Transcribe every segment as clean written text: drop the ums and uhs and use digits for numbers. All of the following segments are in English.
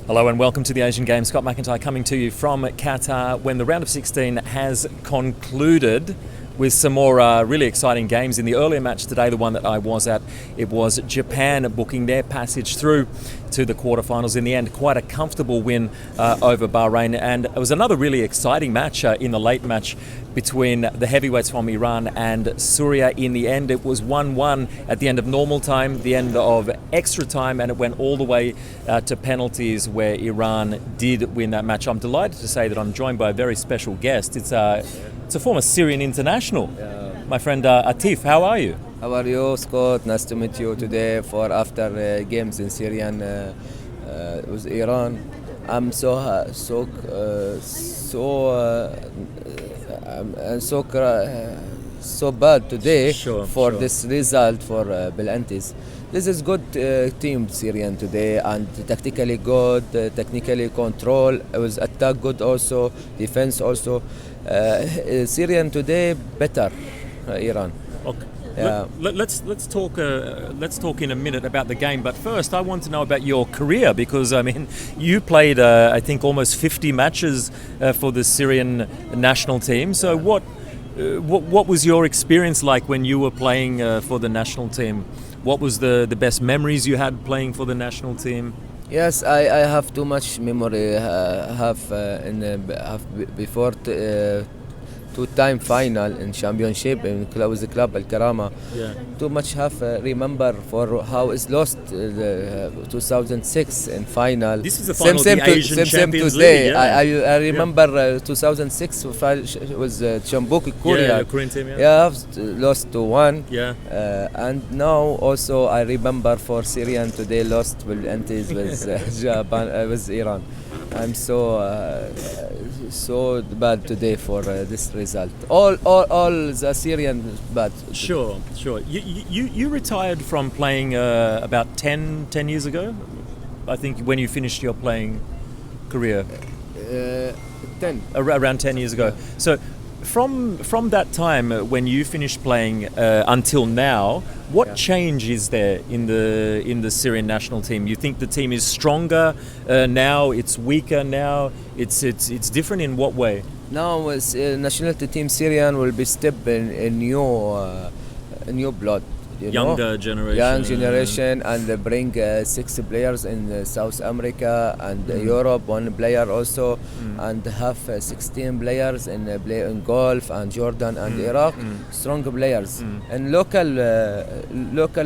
Hello and welcome to the Asian Games. Scott McIntyre coming to you from Qatar when the round of 16 has concluded with some more really exciting games. In the earlier match today, the one that I was at, it was Japan booking their passage through to the quarterfinals. In the end, quite a comfortable win over Bahrain, and it was another really exciting match in the late match between the heavyweights from Iran and Syria. In the end, it was 1-1 at the end of normal time, the end of extra time, and it went all the way to penalties where Iran did win that match. I'm delighted to say that I'm joined by a very special guest. It's a former Syrian international. My friend Aatef, how are you? How are you, Scott? Nice to meet you today for after games in Syrian with Iran. I'm so bad today for this result for penalties. This is good team Syrian today, and tactically good, technically control. It was attack good also, defense also. Syrian today better Iran. Okay. Yeah. Let's talk in a minute about the game, but first I want to know about your career, because I mean you played I think almost 50 matches for the Syrian national team. So what was your experience like when you were playing for the national team? What was the best memories you had playing for the national team? Yes, I have too much memory. Before two-time final in championship in with the club Karamah. Yeah. Too much have remember for how it's lost 2006 in final. This is the final of the Asian Champions today. League. Yeah. I remember 2006 was Jahanbakhsh Korean team. Yeah. Lost to 1. Yeah. And now also I remember for Syrian today lost with antis with Japan with Iran. I'm so bad today for this result. All the Syrian bad. Sure. You retired from playing about 10 years ago, I think, when you finished your playing career. 10. Around 10 years ago. So from that time when you finished playing until now, what change is there in the Syrian national team? You think the team is stronger now? It's weaker now? It's different in what way? Now, nationality team Syrian will be step in new blood. Younger generation. Young generation, and they bring 6 players in South America and Europe, 1 player also, and have 16 players in Gulf and Jordan and Iraq, strong players. And local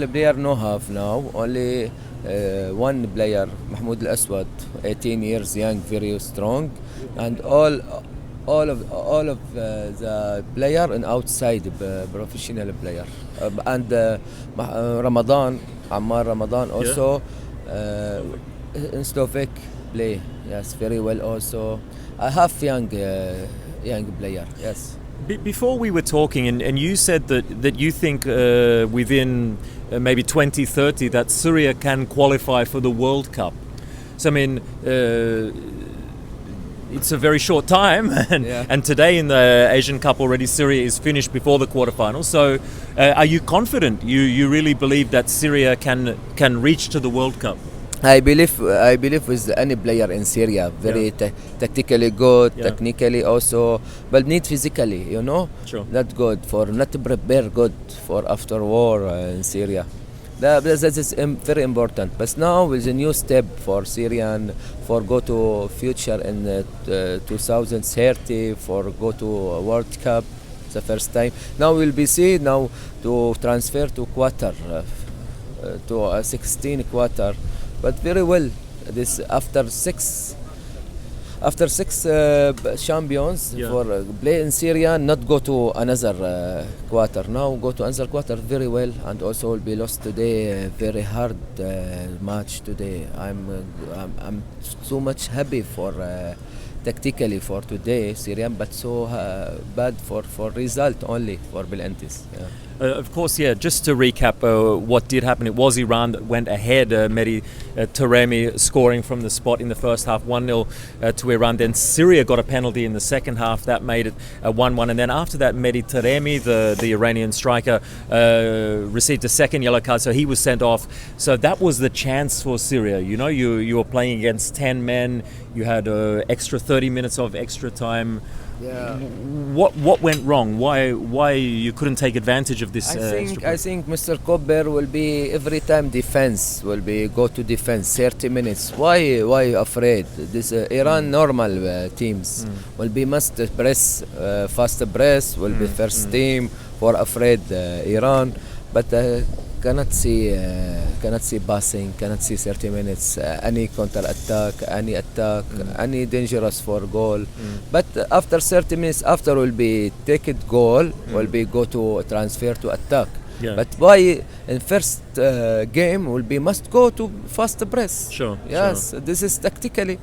player no have now, only 1 player, Mahmoud Al-Aswad, 18 years young, very strong, and all of the player and outside professional player, and Ammar Ramadan also in Slovak play, yes, very well also. I have young player, yes. Before we were talking, and you said that you think within maybe 2030 that Syria can qualify for the World Cup. So I mean, it's a very short time, and today in the Asian Cup already Syria is finished before the quarterfinals. So are you confident? You really believe that Syria can reach to the World Cup? I believe with any player in Syria, very tactically good, technically also, but need physically, not good for not prepare good for after war in Syria. That is very important. But now with a new step for Syrian, for go to future in 2030, for go to World Cup, the first time. Now we'll be see now to transfer to quarter, to a 16 quarter, but very well. This after six champions for play in Syria, not go to another quarter. Now go to another quarter very well, and also will be lost today. Very hard match today. I'm so much happy for tactically for today Syrian, but so bad for result only for penalties. Of course, yeah, just to recap what did happen, it was Iran that went ahead. Mehdi Taremi scoring from the spot in the first half, 1-0 to Iran. Then Syria got a penalty in the second half. That made it 1-1. And then after that, Mehdi Taremi, the Iranian striker, received a second yellow card, so he was sent off. So that was the chance for Syria. You know, you were playing against 10 men. You had extra 30 minutes of extra time. Yeah. What went wrong? Why you couldn't take advantage of this? I think Mr. Kober will be every time defense will be go to defense 30 minutes. Why afraid? This Iran normal teams will be must press fast press will be first team for afraid Iran, but cannot see passing, cannot see 30 minutes any counter attack, any attack, any dangerous for goal. But after 30 minutes after will be take it goal, will be go to transfer to attack. Yeah. But why in first game will be must go to fast press. Sure. Yes, this is tactically.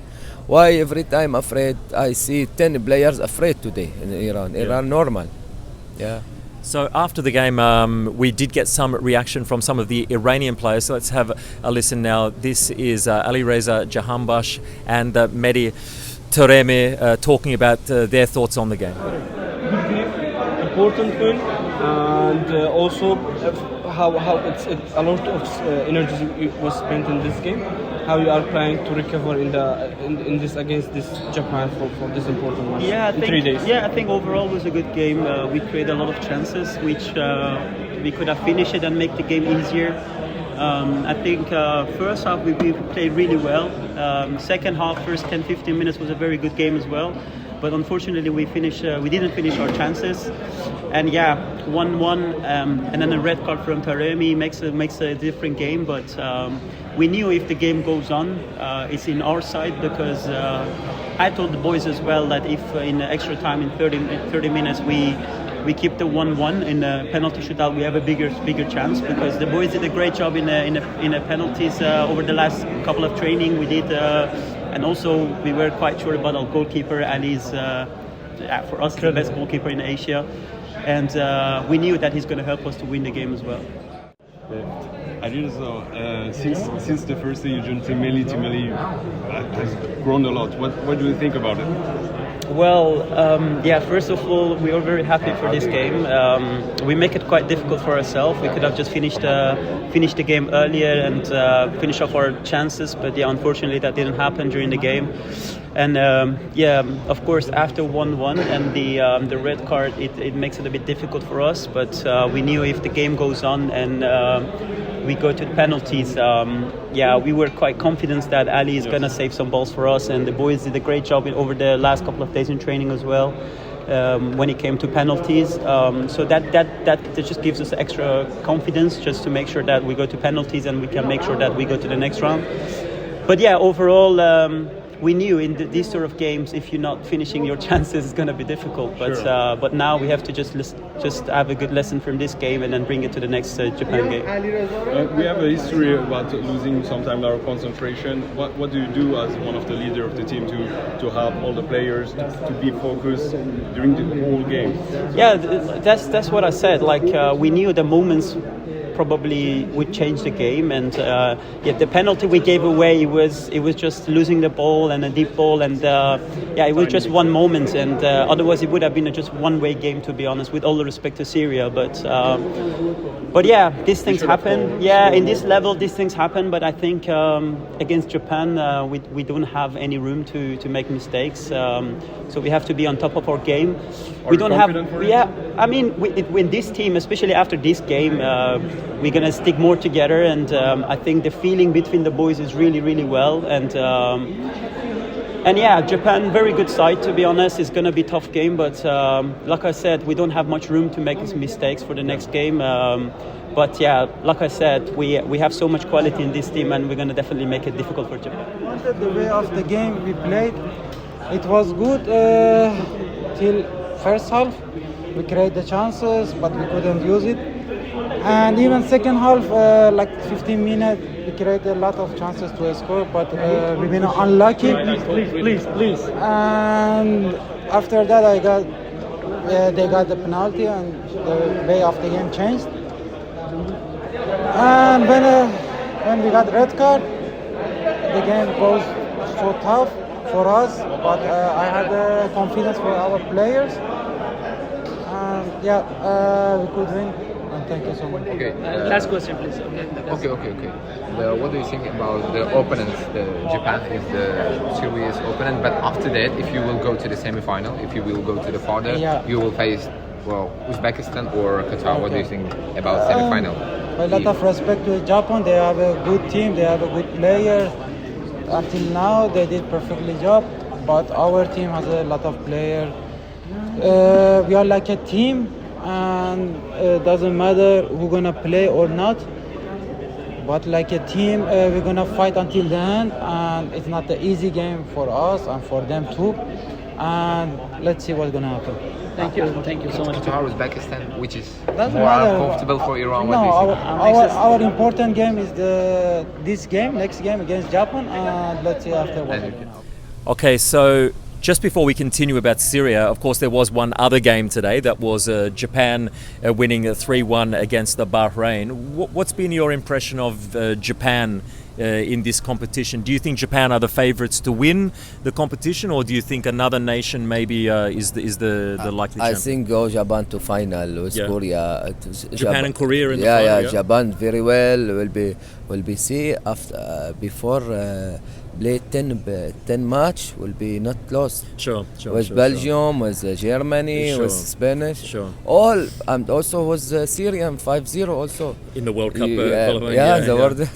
Why every time afraid? I see 10 players afraid today in Iran. Yeah. Iran normal. Yeah. So after the game, we did get some reaction from some of the Iranian players. So let's have a listen now. This is Alireza, Jahanbakhsh and Mehdi Taremi talking about their thoughts on the game. Important win, and also how it's a lot of energy was spent in this game. How you are planning to recover in this against this Japan for this important match in 3 days? Yeah, I think overall it was a good game. We created a lot of chances, which we could have finished it and make the game easier. I think first half we played really well. Second half, first 10-15 minutes was a very good game as well. But unfortunately, we didn't finish our chances. And yeah, 1-1, and then a red card from Taremi makes a different game. But we knew if the game goes on, it's in our side, because I told the boys as well that if in extra time, in 30 minutes, we keep the 1-1 in a penalty shootout, we have a bigger chance, because the boys did a great job in a penalties over the last couple of training we did, and also we were quite sure about our goalkeeper, and he's for us the best goalkeeper in Asia, and we knew that he's going to help us to win the game as well. Alireza, since the first day you joined Mehdi has grown a lot. What do you think about it? Well, yeah, first of all, we are very happy for this game. We make it quite difficult for ourselves. We could have just finished the game earlier and finish off our chances, but yeah, unfortunately that didn't happen during the game. And yeah, of course, after 1-1 and the red card, it makes it a bit difficult for us. But we knew if the game goes on and we go to the penalties, yeah, we were quite confident that Ali is gonna save some balls for us, and the boys did a great job over the last couple of days in training as well. When it came to penalties, so that just gives us extra confidence, just to make sure that we go to penalties and we can make sure that we go to the next round. But yeah, overall, we knew in these sort of games, if you're not finishing your chances, it's going to be difficult. But sure. But now we have to just have a good lesson from this game and then bring it to the next Japan game. We have a history about losing sometimes our concentration. What do you do as one of the leaders of the team to help all the players to be focused during the whole game? Yeah, that's what I said. Like we knew the moments probably would change the game, and yeah, the penalty we gave away, it was just losing the ball and a deep ball, and yeah, it was just one moment, and otherwise it would have been a just one-way game, to be honest, with all the respect to Syria. But yeah, these things happen. Yeah, in this level these things happen, but I think against Japan we don't have any room to make mistakes, so we have to be on top of our game. We don't have, yeah, I mean, in this team, especially after this game, we're gonna stick more together, and I think the feeling between the boys is really well, and yeah, Japan, very good side, to be honest. It's gonna be a tough game, but like I said, we don't have much room to make mistakes for the next game. But yeah, like I said, we have so much quality in this team, and we're gonna definitely make it difficult for Japan. The way of the game we played, it was good till first half. We created the chances, but we couldn't use it. And even second half, like 15 minutes, we created a lot of chances to score, but we've been unlucky. Please. And after that, I got they got the penalty and the way of the game changed. And when we got red card, the game goes so tough for us. But I had confidence for our players, and we could win. And thank you so much. Okay. Last question, please. Okay. What do you think about the opponents? Japan is the serious opponent, but after that, if you will go to the semi-final, if you will go to the final, you will face Uzbekistan or Qatar. What do you think about semi-final? A lot of respect to Japan. They have a good team. They have a good player. Until now, they did perfectly job. But our team has a lot of players. We are like a team, and it doesn't matter who's gonna play or not. But like a team, we're gonna fight until the end, and it's not an easy game for us and for them too. And let's see what's gonna happen. Thank you so much. Qatar, Uzbekistan, which is Doesn't more matter. comfortable for Iran? No, What do you think? our important game is this game, next game against Japan, and let's see after what. Okay, so just before we continue about Syria, of course, there was one other game today. That was Japan winning 3-1 against the Bahrain. What's been your impression of Japan in this competition? Do you think Japan are the favourites to win the competition, or do you think another nation maybe is the likely champion? I think go Japan to final with Korea. Japan and Korea in the final. Japan very well will be see after before play 10 match will be not close. Sure. With Belgium, with Germany, with Spanish. Sure. All and also was Syrian 5-0 also In the World Cup. the World.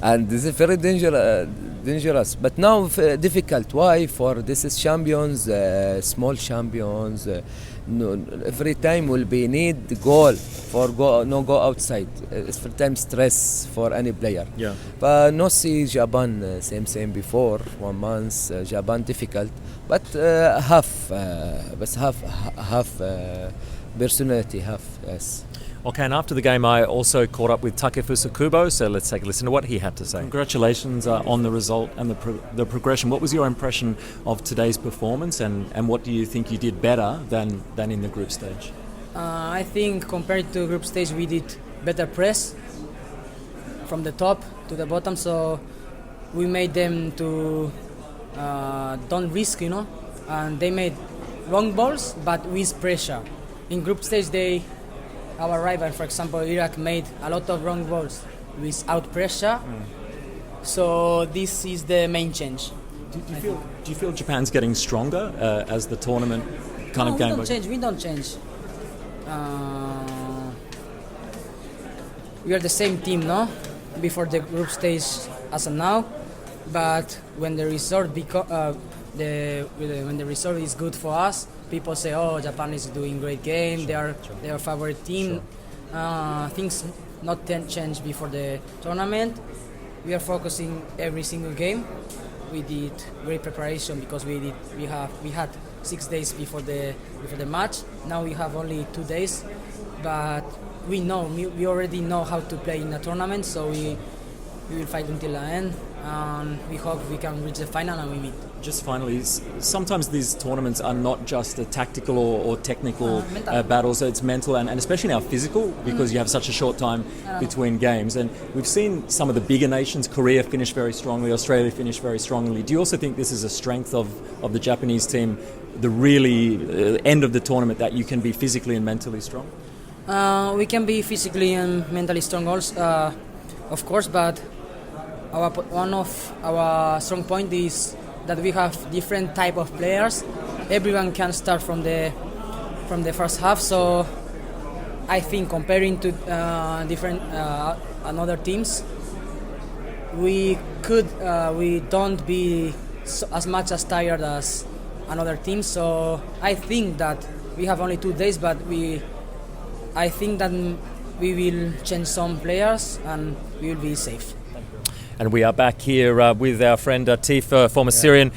And this is very dangerous. But now difficult. Why? For this is champions, small champions. Every time will be need goal for go outside. It's for time stress for any player. Yeah. But no see Japan same before 1 month. Japan difficult, but half personality yes. Okay, and after the game, I also caught up with Takefusa Kubo, so let's take a listen to what he had to say. Congratulations on the result and the progression. What was your impression of today's performance, and what do you think you did better than in the group stage? I think compared to group stage, we did better press from the top to the bottom, so we made them to don't risk, and they made wrong balls, but with pressure. In group stage, our rival, for example, Iraq, made a lot of wrong balls without pressure. So this is the main change. Do you feel Japan's getting stronger as the tournament game? We don't change. We are the same team, no? Before the group stage as of now, but when the result when the result is good for us, people say, "Oh, Japan is doing great game. They are their favorite team." Things not change before the tournament. We are focusing every single game. We did great preparation because we had 6 days before the match. Now we have only 2 days, but we already know how to play in a tournament. So we will fight until the end, and we hope we can reach the final and we meet. Just finally, sometimes these tournaments are not just a tactical or technical battles, it's mental and especially now physical, because you have such a short time between games. And we've seen some of the bigger nations, Korea finish very strongly, Australia finish very strongly. Do you also think this is a strength of the Japanese team, the really end of the tournament, that you can be physically and mentally strong? We can be physically and mentally strong also, of course, but one of our strong point is that we have different type of players. Everyone can start from the first half. So I think comparing to different another teams, we don't be as much as tired as another team. So I think that we have only 2 days, but I think that we will change some players and we will be safe. And we are back here with our friend Aatef, former Syrian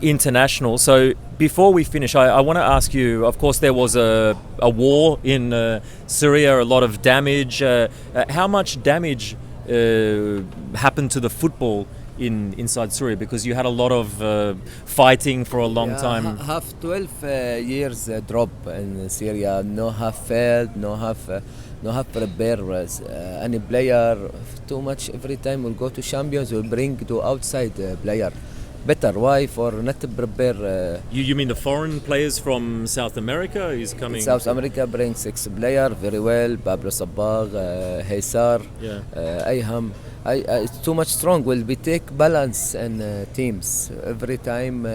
international. So before we finish, I want to ask you, of course there was a war in Syria, a lot of damage. How much damage happened to the football inside Syria, because you had a lot of fighting for a long time. Have 12 years drop in Syria. No have failed. No have prepared. Any player too much every time will go to champions will bring to outside player. Better. Why? For not to prepare. You mean the foreign players from South America is coming? South America brings 6 players very well. Pablo Sabag, Haysar, Ayham. It's too much strong. Will be take balance and teams every time.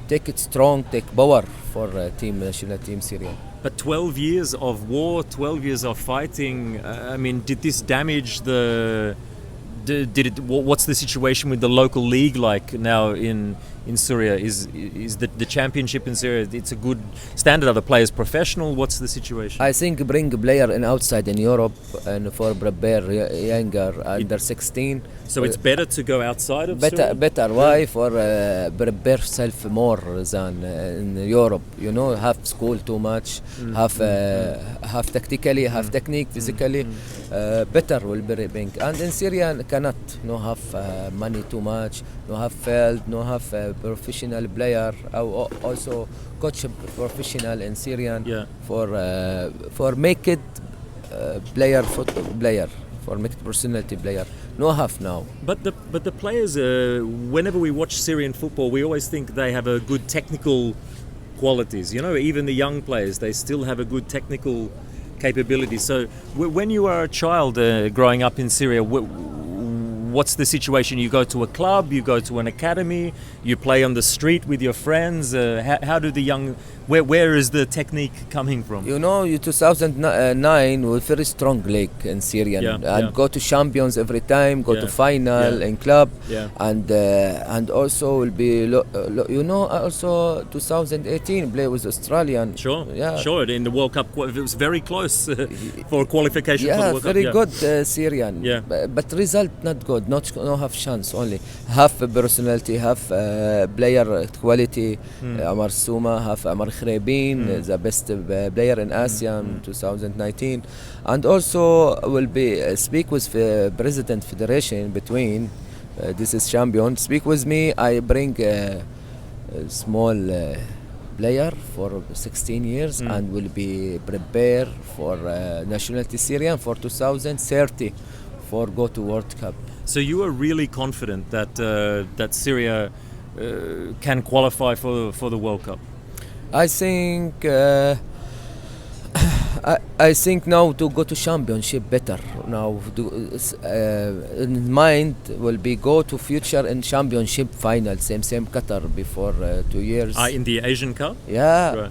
Take it strong. Take power for national team Syrian. But 12 years of war, 12 years of fighting. I mean, did this damage the? What's the situation with the local league like now in Syria? Is the championship in Syria, it's a good standard? Are the players professional? What's the situation? I think bring a player in outside in Europe and for prepare younger under 16. So it's better to go outside of Syria? Better. Why? For prepare self more than in Europe. You know, have school too much, have tactically, have technique, physically. Better will be bring. And in Syria cannot no have money too much, no have failed, no have professional player. Also coach professional in Syrian for make it player for make it personality player. No half now. But the players, whenever we watch Syrian football, we always think they have a good technical qualities. You know, even the young players, they still have a good technical capability. So when you are a child growing up in Syria, what's the situation? You go to a club, you go to an academy, you play on the street with your friends. How do the young? Where is the technique coming from? You know, 2009 was very strong league in Syria, and go to champions every time, go to final in club, and also will be you know, also 2018 play with Australian. Sure, in the World Cup it was very close for qualification. For the World very Cup. good Syrian. But result not good. No have chance. Only have personality, have player quality. Amar Souma, have Amar Khrebin, the best player in Asia in 2019, and also will be speak with President Federation between this is champion. Speak with me. I bring a small player for 16 years and will be prepared for nationality Syrian for 2030 for go to World Cup. So you are really confident that that Syria can qualify for the World Cup? I think I think now to go to championship better. Now in mind will be go to future in championship final same Qatar before 2 years. In the Asian Cup? Yeah,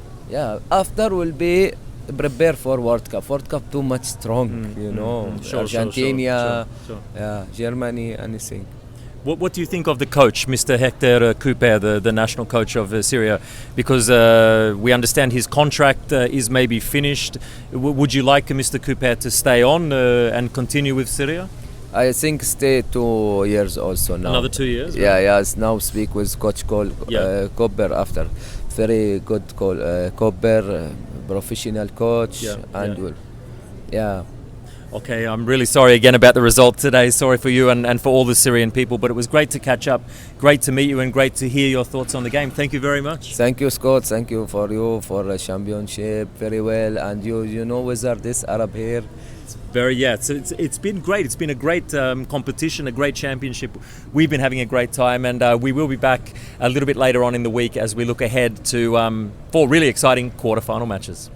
After will be prepare for World Cup. World Cup too much strong, you know. Argentina, Germany, anything. What do you think of the coach, Mr. Hector Coupe, the national coach of Syria? Because we understand his contract is maybe finished. Would you like Mr. Coupe to stay on and continue with Syria? I think stay 2 years also now. Another 2 years? Yes. Now speak with Coach Kober after. Very good Kober, professional coach, Okay, I'm really sorry again about the result today. Sorry for you and for all the Syrian people, but it was great to catch up, great to meet you, and great to hear your thoughts on the game. Thank you very much. Thank you, Scott. Thank you for the championship very well, and you know whether this Arab here. It's been great. It's been a great competition, a great championship. We've been having a great time, and we will be back a little bit later on in the week as we look ahead to 4 really exciting quarter-final matches.